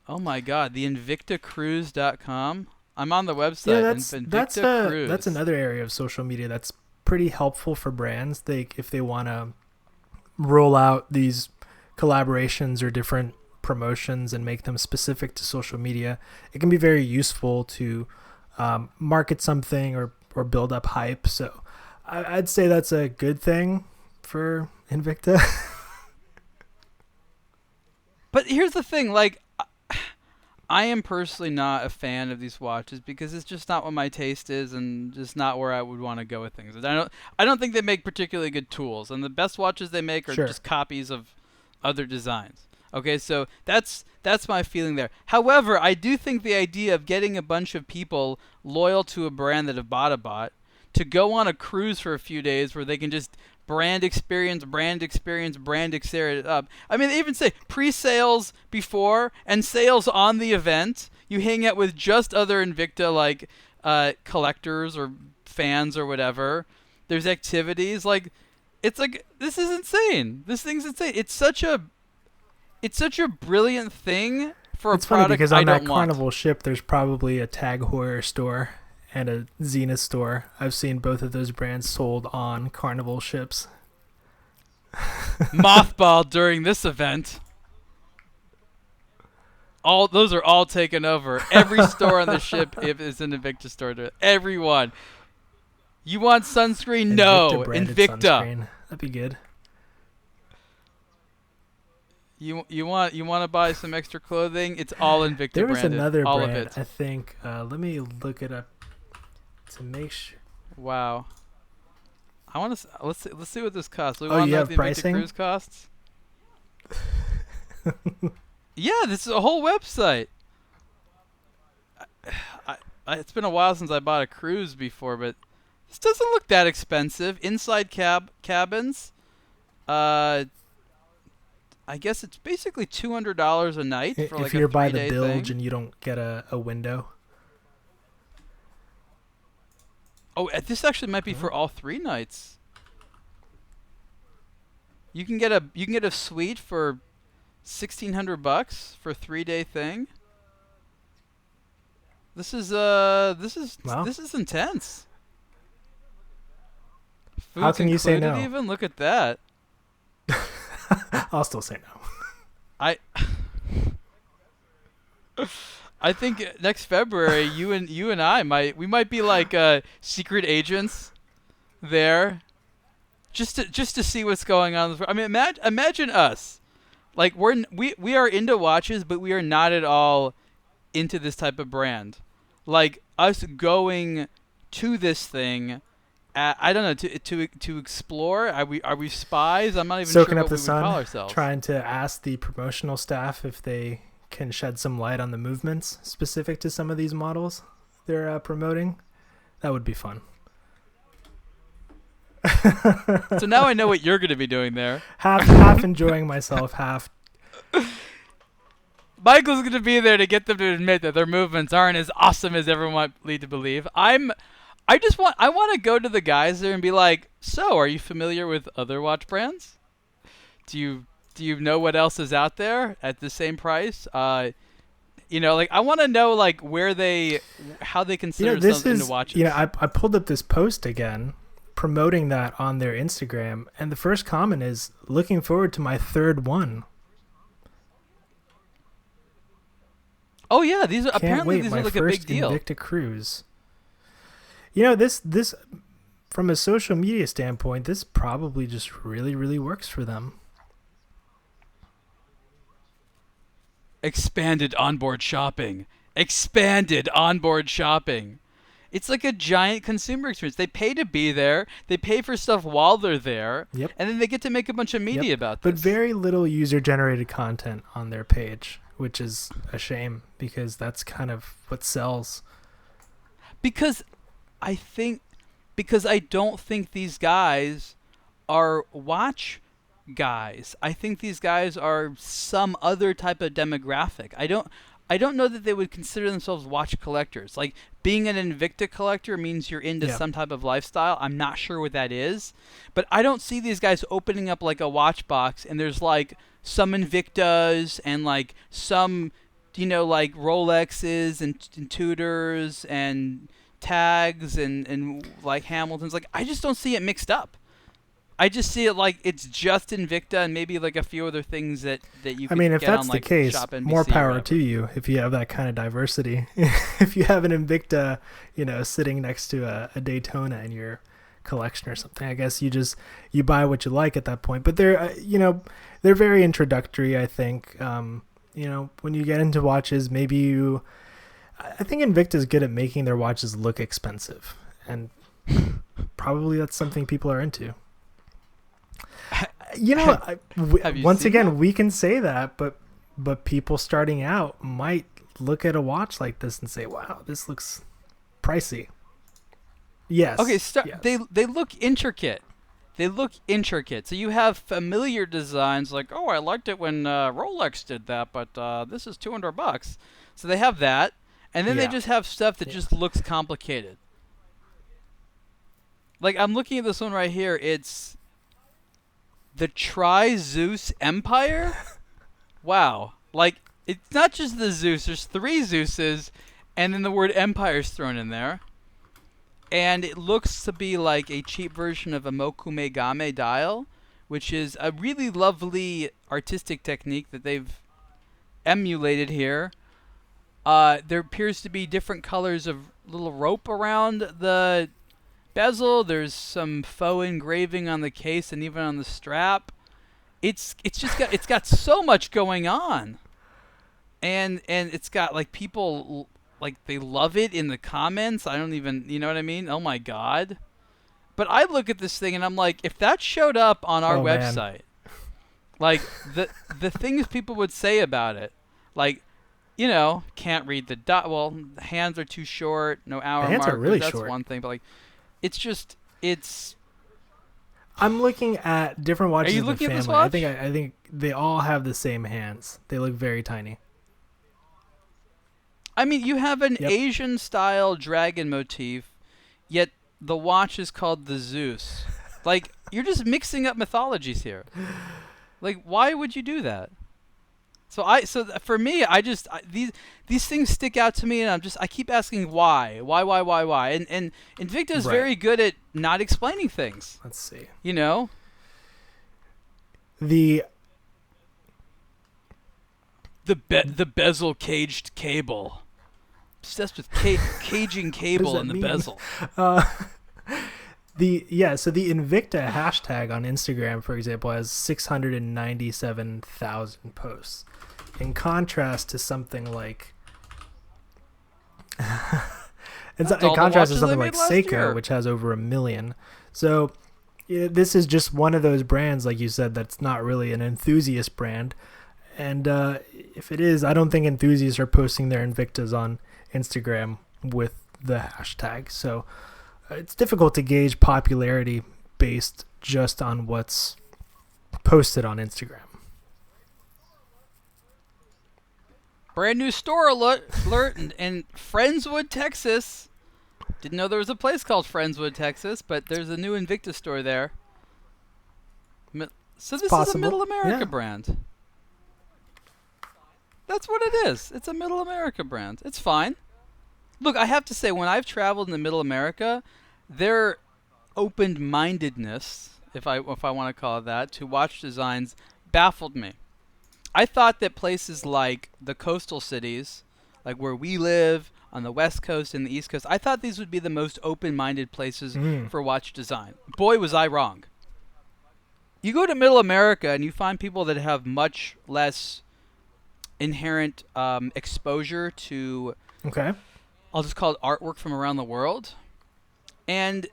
Oh my God, the InvictaCruise.com. I'm on the Yeah, website. Invicta that's Cruise. another area of social media that's pretty helpful for brands. They if they want to roll out these collaborations or different promotions and make them specific to social media, it can be very useful to market something or build up hype. So I'd say that's a good thing for Invicta. But here's the thing, like, I am personally not a fan of these watches because it's just not what my taste is and just not where I would want to go with things. I don't think they make particularly good tools, and the best watches they make are Sure. just copies of other designs. Okay, so that's my feeling there. However, I do think the idea of getting a bunch of people loyal to a brand that have bought a bot to go on a cruise for a few days where they can just brand experience it up. I mean, they even say pre-sales before and sales on the event. You hang out with just other Invicta like collectors or fans or whatever. There's activities like it's like this is insane. This thing's insane. It's such a brilliant thing for It's a funny product because I on that don't want. Carnival ship, there's probably a Tag Heuer store and a Zenith store. I've seen both of those brands sold on Carnival ships. Mothballed during this event. All those are all taken over. Every store on the ship is an Invicta store. Everyone. You want sunscreen? No, branded Invicta. sunscreen. That'd be good. You want to buy some extra clothing? It's all Invicta There was branded. another all brand, of it. I think. Let me look it up to make sure. Wow. I want to let's see what this costs. We Oh, want you to know have what the Invicta pricing? Cruise costs. Yeah, this is a whole website. It's been a while since I bought a cruise before, but this doesn't look that expensive. Inside cabins. I guess it's basically $200 a night for like If a you're by the 3-day bilge thing. and you don't get a window. Oh, this actually might be for all 3 nights. You can get a suite for $1,600 for a 3-day thing. This is Wow. this is intense. How Food's can you say included no? even? Look at that. I'll still say no. I I think next February you and I might be like secret agents there just to see what's going on. I mean, imagine us. Like we are into watches, but we are not at all into this type of brand. Like us going to this thing, I don't know, to explore. Are we spies? I'm not even Soaking sure up what the we would call sun, ourselves. trying to ask the promotional staff if they can shed some light on the movements specific to some of these models they're promoting. That would be fun. So now I know what you're going to be doing there. half enjoying myself, half. Michael's going to be there to get them to admit that their movements aren't as awesome as everyone might lead to believe. I want to go to the guys there and be like, so are you familiar with other watch brands? Do you know what else is out there at the same price? Like I want to know like how they consider This themselves into is. watches. I pulled up this post again, promoting that on their Instagram, and the first comment is, "Looking forward to my third one." Oh yeah, these are Can't apparently wait, these my are like a first big deal. Invicta cruise. This from a social media standpoint, this probably just really, really works for them. Expanded onboard shopping. Expanded onboard shopping. It's like a giant consumer experience. They pay to be there. They pay for stuff while they're there. Yep. And then they get to make a bunch of media about But this. very little user-generated content on their page, which is a shame because that's kind of what sells. Because I don't think these guys are watch guys. I think these guys are some other type of demographic. I don't know that they would consider themselves watch collectors. Like being an Invicta collector means you're into some type of lifestyle. I'm not sure what that is, but I don't see these guys opening up like a watch box and there's like some Invictas and like some like Rolexes and Tudors and tags and like Hamiltons. Like, I just don't see it mixed up. I just see it like it's just Invicta and maybe like a few other things that you can if get that's on like the case, Shop NBC more or power whatever. to you if you have that kind of diversity. If you have an Invicta, sitting next to a Daytona in your collection or something, I guess you buy what you like at that point. But they're very introductory, I think. When you get into watches, I think Invicta is good at making their watches look expensive, and probably that's something people are into. Once again, that? we can say that, but people starting out might look at a watch like this and say, "Wow, this looks pricey." Yes. Okay, yes. they look intricate. They look intricate. So you have familiar designs like, oh, I liked it when Rolex did that, but this is $200. So they have that, and then they just have stuff that just looks complicated. Like, I'm looking at this one right here. It's the Tri-Zeus Empire? Wow. Like, it's not just the Zeus. There's 3 Zeuses, and then the word Empire's thrown in there. And it looks to be like a cheap version of a Mokumegame dial, which is a really lovely artistic technique that they've emulated here. There appears to be different colors of little rope around the bezel. There's some faux engraving on the case and even on the strap. It's got so much going on, and it's got like people like they love it in the comments. I don't even, you know what I mean? Oh my god! But I look at this thing and I'm like, if that showed up on our website, like the things people would say about it, like, can't read the dot. Well, the hands are too short. No hour markers. The hands are really that's short. one thing, but like, it's. I'm looking at different watches. Are you in the looking family. at this watch? I think they all have the same hands. They look very tiny. I mean, you have an Asian-style dragon motif, yet the watch is called the Zeus. Like, you're just mixing up mythologies here. Like, why would you do that? So for me, these things stick out to me, and I keep asking why, and Invicta is very good at not explaining things. Let's see. The bezel caged cable. Obsessed with caging cable in the bezel. So the Invicta hashtag on Instagram, for example, has 697,000 posts. In contrast to something like Seiko, which has over 1 million. So this is just one of those brands, like you said, that's not really an enthusiast brand. And if it is, I don't think enthusiasts are posting their Invictas on Instagram with the hashtag. So it's difficult to gauge popularity based just on what's posted on Instagram. Brand new store alert in Friendswood, Texas. Didn't know there was a place called Friendswood, Texas, but there's a new Invicta store there. So this is a Middle America brand. That's what it is. It's a Middle America brand. It's fine. Look, I have to say, when I've traveled in the Middle America, their open-mindedness, if I want to call it that, to watch designs baffled me. I thought that places like the coastal cities, like where we live on the West Coast and the East Coast, I thought these would be the most open-minded places for watch design. Boy, was I wrong. You go to Middle America and you find people that have much less inherent exposure to, I'll just call it artwork from around the world, and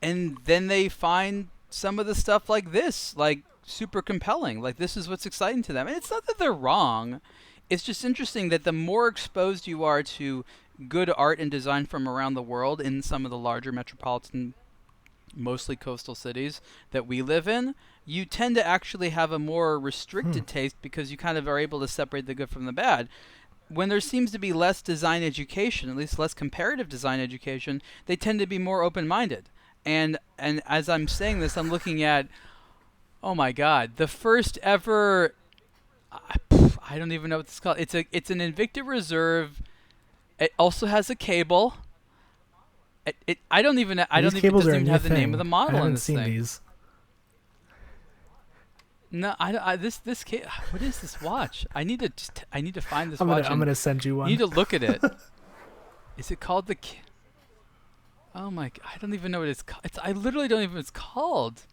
then they find some of the stuff like this, like, super compelling. Like, this is what's exciting to them. And it's not that they're wrong. It's just interesting that the more exposed you are to good art and design from around the world in some of the larger metropolitan, mostly coastal cities that we live in, you tend to actually have a more restricted taste because you kind of are able to separate the good from the bad. When there seems to be less design education, at least less comparative design education, they tend to be more open-minded. And as I'm saying this, I'm looking at, oh my God, the first ever I don't even know what this is called. It's an Invicta Reserve. It also has a cable. I don't even. I don't These even. It cables doesn't are a even new have the thing. name of the model I in haven't this seen thing. these. No, this what is this watch? I need to find this I'm watch. gonna send you one. You need to look at it. Is it called the? Oh my! I don't even know what it's called. I literally don't even know what it's called.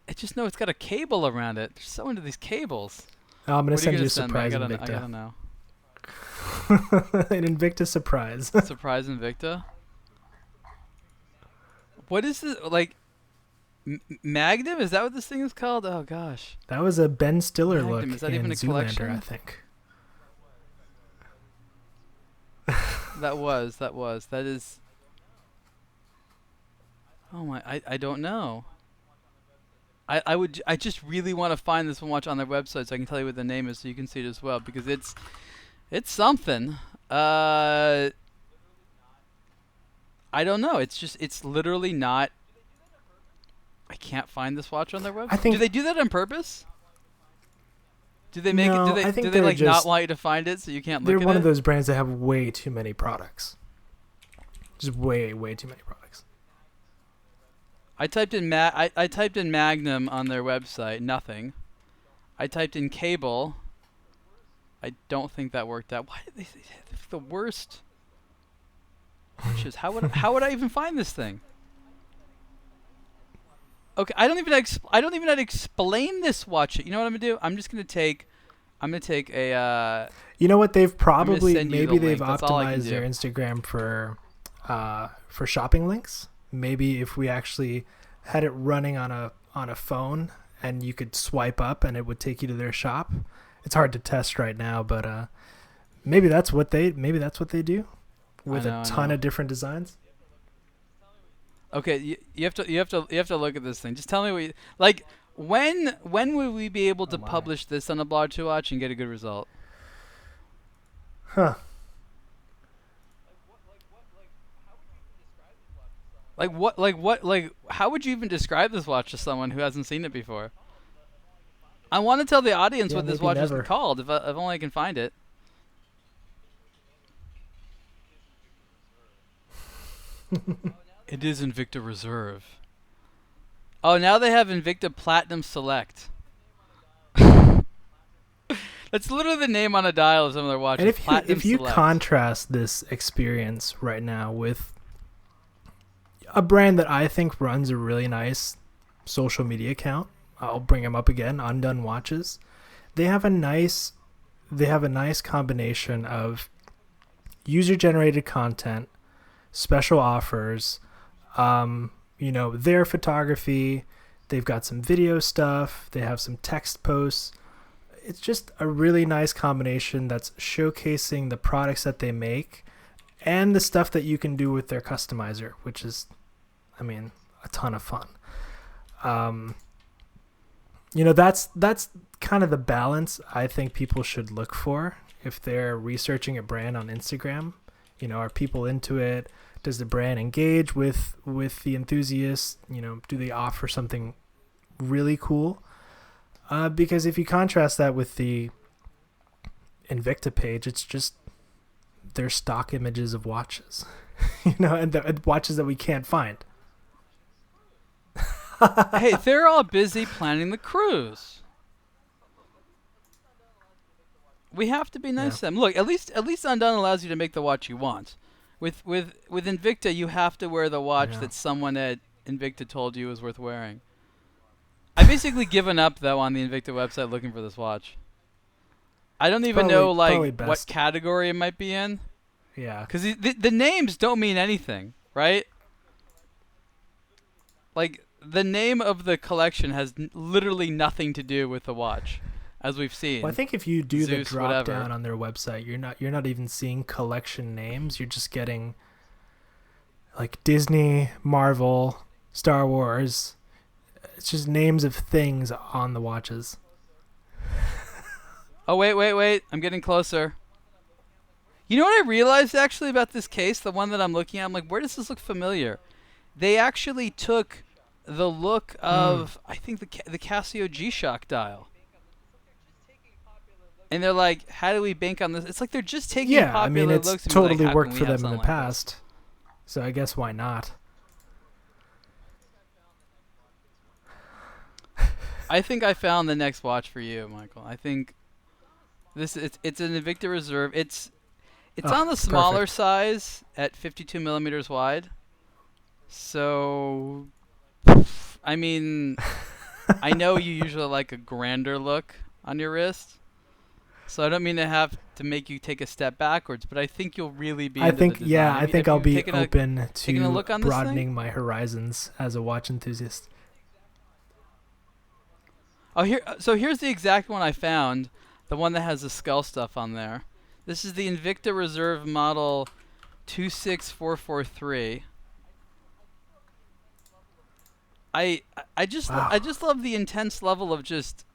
I just know it's got a cable around it. There's so into these cables. Oh, I'm gonna What are send you a send me? surprise I Invicta. gotta know. An Invicta surprise. Surprise Invicta. What is this like? Magnum? Is that what this thing is called? Oh gosh. That was a Ben Stiller Magnum, look is that in even a Zoolander, collection? I think. That is. Oh my! I don't know. I just really want to find this watch on their website so I can tell you what the name is so you can see it as well because it's something. I don't know. It's literally not. I can't find this watch on their website. Do they do that on purpose? Do they make No, it? I think Do they they're not just- want you to find it so you can't look They're at it? one of those brands that have way too many products. Just way too many products. I typed in I typed in Magnum on their website. Nothing. I typed in cable. I don't think that worked out. Why did they the worst? Watches. How would I even find this thing? Okay, I don't even know how to explain this watch. You know what I'm gonna do? I'm gonna take a. You know what? They've probably send you the maybe they've link. That's all I can optimized their do. Instagram for shopping links. Maybe if we actually had it running on a phone and you could swipe up and it would take you to their shop. It's hard to test right now, but maybe that's what they do with a ton of different designs. Okay, you have to look at this thing. Just tell me what you, like. When will we be able to publish this on aBlogtoWatch and get a good result? Huh. How would you even describe this watch to someone who hasn't seen it before? I want to tell the audience what this watch is called, if only I can find it. It is Invicta Reserve. Oh, now they have Invicta Platinum Select. That's literally the name on a dial of some of their watches. And if you contrast this experience right now with a brand that I think runs a really nice social media account, I'll bring them up again, Undone Watches. They have a nice combination of user-generated content, special offers, their photography. They've got some video stuff. They have some text posts. It's just a really nice combination that's showcasing the products that they make and the stuff that you can do with their customizer, which is, a ton of fun. That's kind of the balance I think people should look for if they're researching a brand on Instagram. Are people into it? Does the brand engage with the enthusiasts? Do they offer something really cool? Because if you contrast that with the Invicta page, it's just their stock images of watches, and the watches that we can't find. Hey, they're all busy planning the cruise. We have to be nice to them. Look, at least Undone allows you to make the watch you want. With Invicta, you have to wear the watch that someone at Invicta told you was worth wearing. I've basically given up though on the Invicta website looking for this watch. I don't even know what category it might be in. Yeah. Because the names don't mean anything, right? Like the name of the collection has literally nothing to do with the watch, as we've seen. Well, I think if you do Zeus, the drop whatever. down on their website, you're not even seeing collection names. You're just getting like Disney, Marvel, Star Wars. It's just names of things on the watches. Oh, wait. I'm getting closer. You know what I realized actually about this case, the one that I'm looking at? I'm like, where does this look familiar? They actually took the look of, I think, the Casio G-Shock dial. and they're like, how do we bank on this? It's like they're just taking Yeah, I popular mean, it's looks and totally like, how worked can for we have them in the something like this? past. So I guess why not? I think I found the next watch for you, Michael. I think it's an Invicta Reserve. It's on the smaller perfect. size at 52 millimeters wide. So, I mean, I know you usually like a grander look on your wrist. So I don't mean to have to make you take a step backwards, but I think you'll really be into the design. I think I'll be taken open taken a to look on this thing? broadening my horizons as a watch enthusiast. Oh, here's the exact one I found, the one that has the skull stuff on there. This is the Invicta Reserve model 26443. I just love the intense level of just.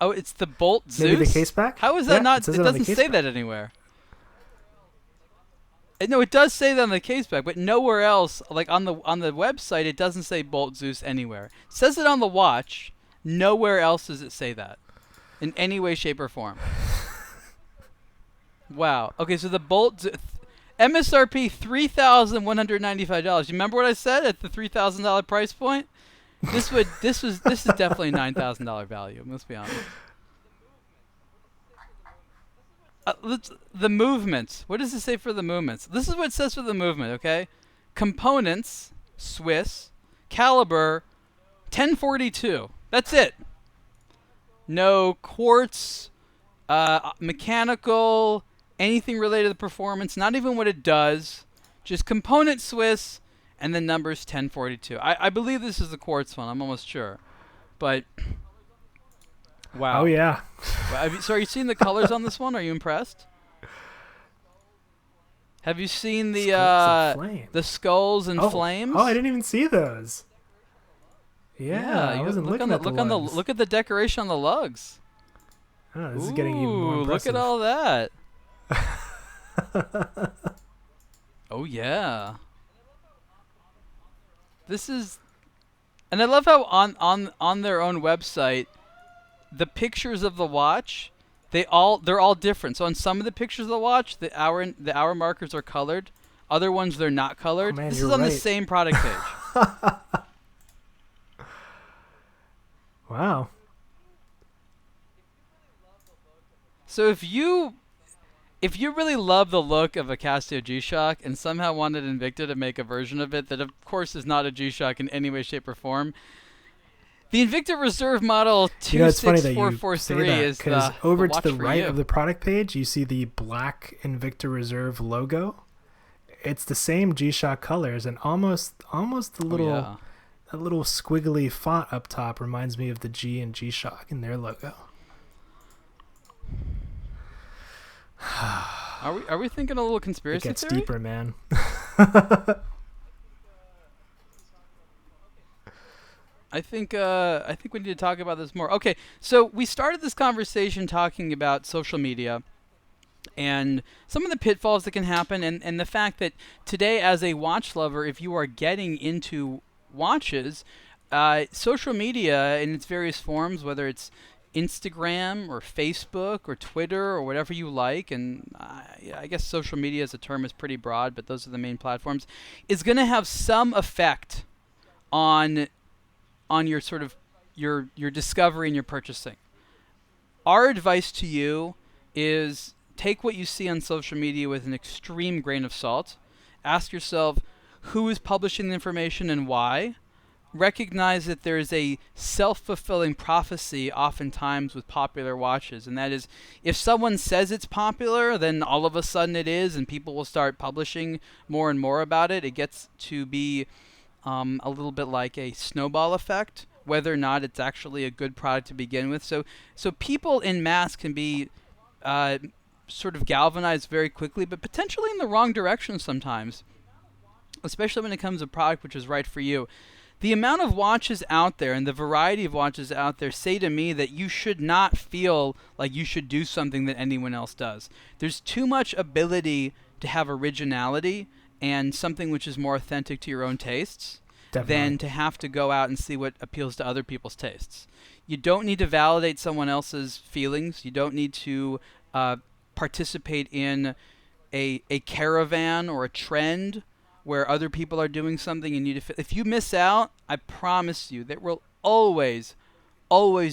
It's the Bolt Zeus. Maybe the case back? How is that not? It It doesn't say that anywhere. No, it does say that on the case back, but nowhere else, like on the website, it doesn't say Bolt Zeus anywhere. It says it on the watch. Nowhere else does it say that, in any way, shape, or form. Wow. Okay, so the Bolt MSRP $3,195. You remember what I said at the $3,000 price point? This is definitely $9,000 value. Let's be honest. The movements. What does it say for the movements? This is what it says for the movement. Okay, components Swiss, caliber 1042. That's it. No quartz, mechanical, anything related to performance. Not even what it does. Just component Swiss. And the number's 1042. I believe this is the quartz one. I'm almost sure. But, wow. Oh, yeah. So are you seeing the colors on this one? Are you impressed? Have you seen the skulls and flames? Oh, I didn't even see those. Yeah, I wasn't looking at the lugs. Look at the decoration on the lugs. Oh, this is getting even more impressive. Look at all that. Oh, yeah. This is, and I love how on their own website, the pictures of the watch, they're all different. So on some of the pictures of the watch, the hour markers are colored. Other ones they're not colored. Oh, man, this is on the same product page. Wow. So if you really love the look of a Casio G-Shock and somehow wanted Invicta to make a version of it that of course is not a G-Shock in any way, shape, or form, the Invicta Reserve model 26443 is because over the to the watch for right you. of the product page, you see the black Invicta Reserve logo. It's the same G-Shock colors, and almost the little that little squiggly font up top reminds me of the G and G-Shock in their logo. Are we thinking a little conspiracy It gets theory? deeper, man. I think we need to talk about this more. Okay, so we started this conversation talking about social media and some of the pitfalls that can happen, and the fact that today, as a watch lover, if you are getting into watches, social media in its various forms, whether it's Instagram or Facebook or Twitter or whatever you like, and I guess social media as a term is pretty broad, but those are the main platforms, is going to have some effect on your sort of your discovery and your purchasing. Our advice to you is take what you see on social media with an extreme grain of salt. Ask yourself who is publishing the information and why. Recognize that there is a self-fulfilling prophecy oftentimes with popular watches, and that is if someone says it's popular, then all of a sudden it is, and people will start publishing more and more about it. It gets to be a little bit like a snowball effect, whether or not it's actually a good product to begin with. So people in mass can be sort of galvanized very quickly, but potentially in the wrong direction sometimes, especially when it comes to a product which is right for you. The amount of watches out there and the variety of watches out there say to me that you should not feel like you should do something that anyone else does. There's too much ability to have originality and something which is more authentic to your own tastes. Definitely. than to have to go out and see what appeals to other people's tastes. You don't need to validate someone else's feelings. You don't need to participate in a caravan or a trend where other people are doing something and if you miss out, I promise you there will always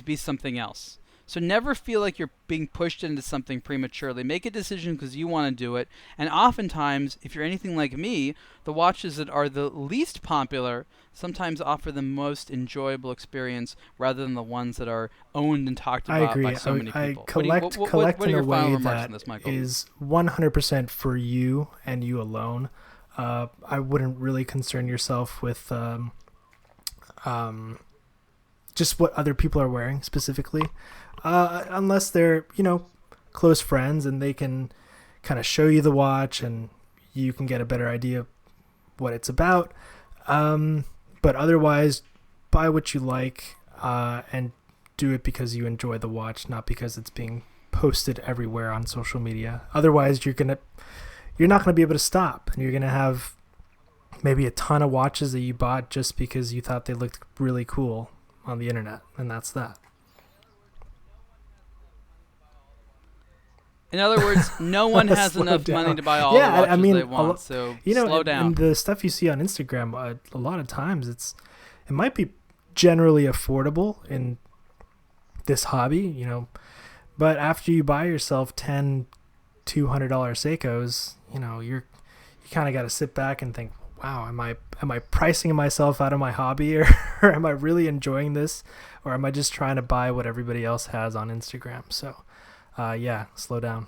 be something else. So never feel like you're being pushed into something prematurely. Make a decision because you want to do it. And oftentimes, if you're anything like me, the watches that are the least popular sometimes offer the most enjoyable experience rather than the ones that are owned and talked I about agree. by so many people. I collect what are in your a final way remarks that on this, Michael? is 100% for you and you alone. I wouldn't really concern yourself with just what other people are wearing specifically, unless they're, close friends and they can kind of show you the watch and you can get a better idea of what it's about. But otherwise, buy what you like and do it because you enjoy the watch, not because it's being posted everywhere on social media. Otherwise, you're not going to be able to stop, and you're going to have maybe a ton of watches that you bought just because you thought they looked really cool on the internet, and that's that. In other words, no one has enough money to buy all the watches they want, so slow down. And the stuff you see on Instagram, a lot of times it might be generally affordable in this hobby, but after you buy yourself 10 $200 Seikos, you kind of got to sit back and think, wow, am I pricing myself out of my hobby, or am I really enjoying this, or am I just trying to buy what everybody else has on Instagram? So slow down.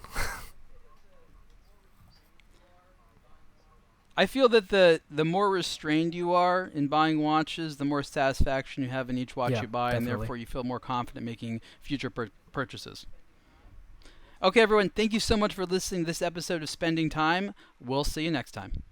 I feel that the more restrained you are in buying watches, the more satisfaction you have in each watch you buy, definitely. and therefore you feel more confident making future purchases. Okay, everyone, thank you so much for listening to this episode of Spending Time. We'll see you next time.